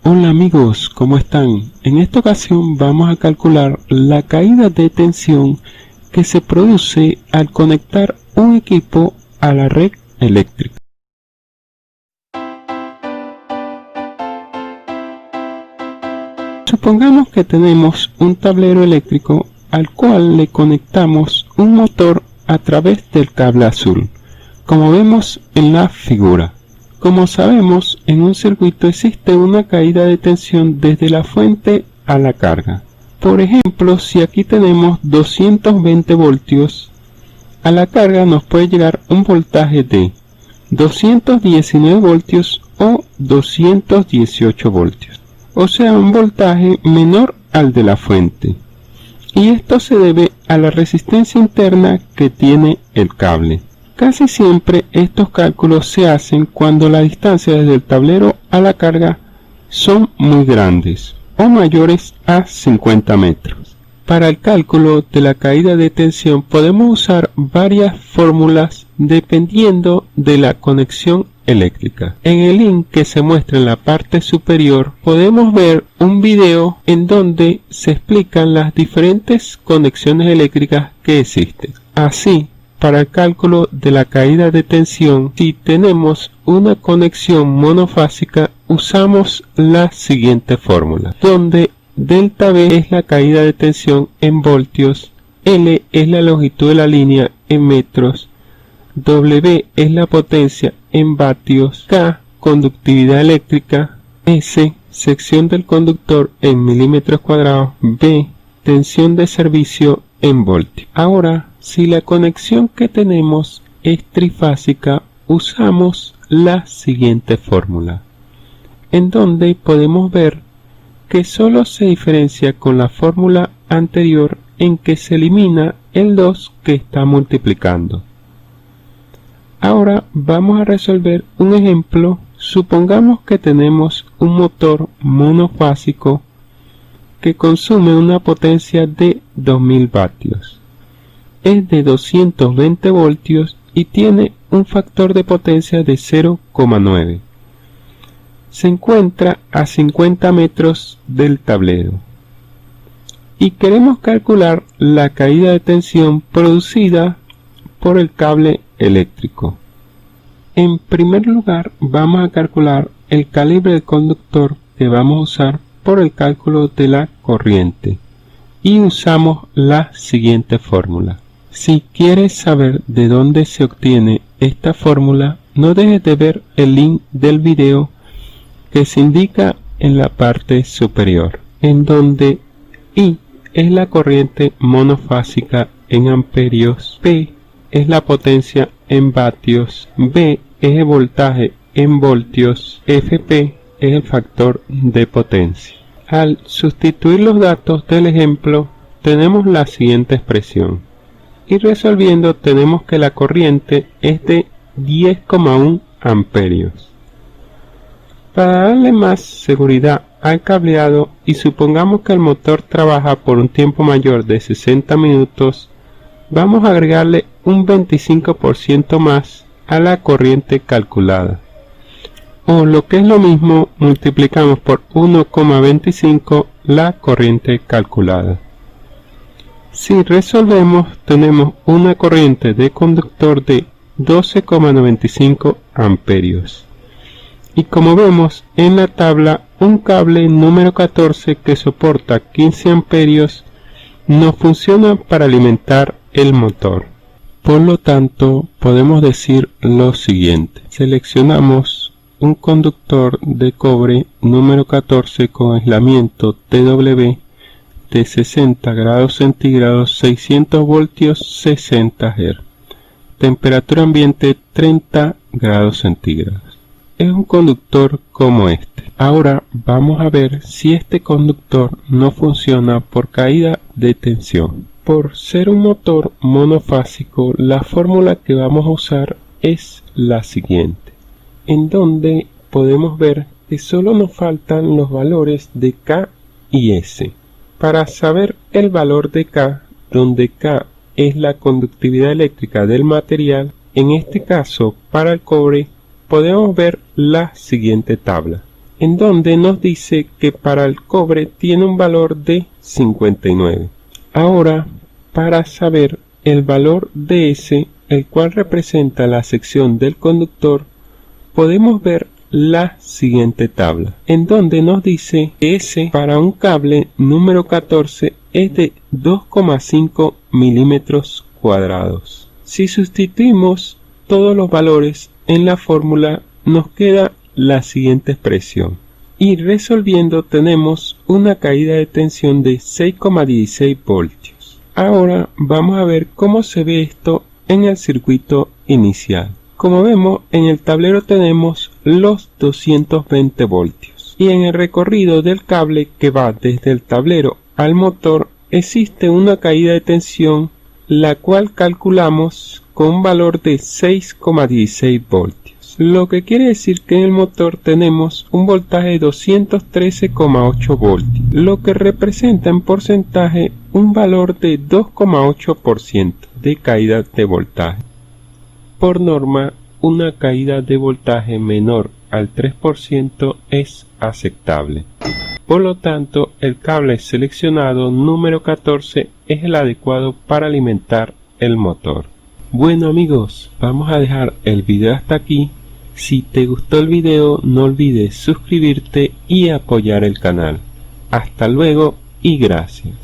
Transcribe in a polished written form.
Hola amigos, ¿cómo están? En esta ocasión vamos a calcular la caída de tensión que se produce al conectar un equipo a la red eléctrica. Supongamos que tenemos un tablero eléctrico al cual le conectamos un motor a través del cable azul, como vemos en la figura. Como sabemos, en un circuito existe una caída de tensión desde la fuente a la carga. Por ejemplo, si aquí tenemos 220 voltios, a la carga nos puede llegar un voltaje de 219 voltios o 218 voltios, o sea, un voltaje menor al de la fuente. Y esto se debe a la resistencia interna que tiene el cable. Casi siempre estos cálculos se hacen cuando la distancia desde el tablero a la carga son muy grandes o mayores a 50 metros. Para el cálculo de la caída de tensión podemos usar varias fórmulas dependiendo de la conexión eléctrica. En el link que se muestra en la parte superior podemos ver un video en donde se explican las diferentes conexiones eléctricas que existen. Así, para el cálculo de la caída de tensión, si tenemos una conexión monofásica, usamos la siguiente fórmula, donde delta V es la caída de tensión en voltios, L es la longitud de la línea en metros, W es la potencia en vatios, K conductividad eléctrica, S sección del conductor en milímetros cuadrados, V tensión de servicio en voltios. Ahora, si la conexión que tenemos es trifásica, usamos la siguiente fórmula, en donde podemos ver que solo se diferencia con la fórmula anterior en que se elimina el 2 que está multiplicando. Ahora vamos a resolver un ejemplo. Supongamos que tenemos un motor monofásico que consume una potencia de 2000 vatios. Es de 220 voltios y tiene un factor de potencia de 0,9. Se encuentra a 50 metros del tablero. Y queremos calcular la caída de tensión producida por el cable eléctrico. En primer lugar, vamos a calcular el calibre del conductor que vamos a usar por el cálculo de la corriente. Y usamos la siguiente fórmula. Si quieres saber de dónde se obtiene esta fórmula, no dejes de ver el link del video que se indica en la parte superior, en donde I es la corriente monofásica en amperios, P es la potencia en vatios, V es el voltaje en voltios, Fp es el factor de potencia. Al sustituir los datos del ejemplo, tenemos la siguiente expresión. Y resolviendo tenemos que la corriente es de 10,1 amperios. Para darle más seguridad al cableado y supongamos que el motor trabaja por un tiempo mayor de 60 minutos, vamos a agregarle un 25% más a la corriente calculada. O lo que es lo mismo, multiplicamos por 1,25 la corriente calculada. Si resolvemos, tenemos una corriente de conductor de 12,95 amperios. Y como vemos en la tabla, un cable número 14 que soporta 15 amperios no funciona para alimentar el motor. Por lo tanto, podemos decir lo siguiente. Seleccionamos un conductor de cobre número 14 con aislamiento TW de 60 grados centígrados, 600 voltios, 60 Hz. Temperatura ambiente 30 grados centígrados. Es un conductor como este. Ahora vamos a ver si este conductor no funciona por caída de tensión. Por ser un motor monofásico, la fórmula que vamos a usar es la siguiente, en donde podemos ver que solo nos faltan los valores de K y S. Para saber el valor de K, donde K es la conductividad eléctrica del material, en este caso para el cobre podemos ver la siguiente tabla. en donde nos dice que para el cobre tiene un valor de 59. Ahora, para saber el valor de S, el cual representa la sección del conductor, podemos ver la siguiente tabla, en donde nos dice que S para un cable número 14 es de 2,5 milímetros cuadrados. Si sustituimos todos los valores en la fórmula, nos queda la siguiente expresión. Y resolviendo tenemos una caída de tensión de 6,16 voltios. Ahora vamos a ver cómo se ve esto en el circuito inicial. Como vemos, en el tablero tenemos los 220 voltios. Y en el recorrido del cable que va desde el tablero al motor existe una caída de tensión, la cual calculamos con un valor de 6,16 voltios. Lo que quiere decir que en el motor tenemos un voltaje de 213,8 voltios, lo que representa en porcentaje un valor de 2,8% de caída de voltaje. Por norma, una caída de voltaje menor al 3% es aceptable. Por lo tanto, el cable seleccionado número 14 es el adecuado para alimentar el motor. Bueno amigos, vamos a dejar el video hasta aquí. Si te gustó el video, no olvides suscribirte y apoyar el canal. Hasta luego y gracias.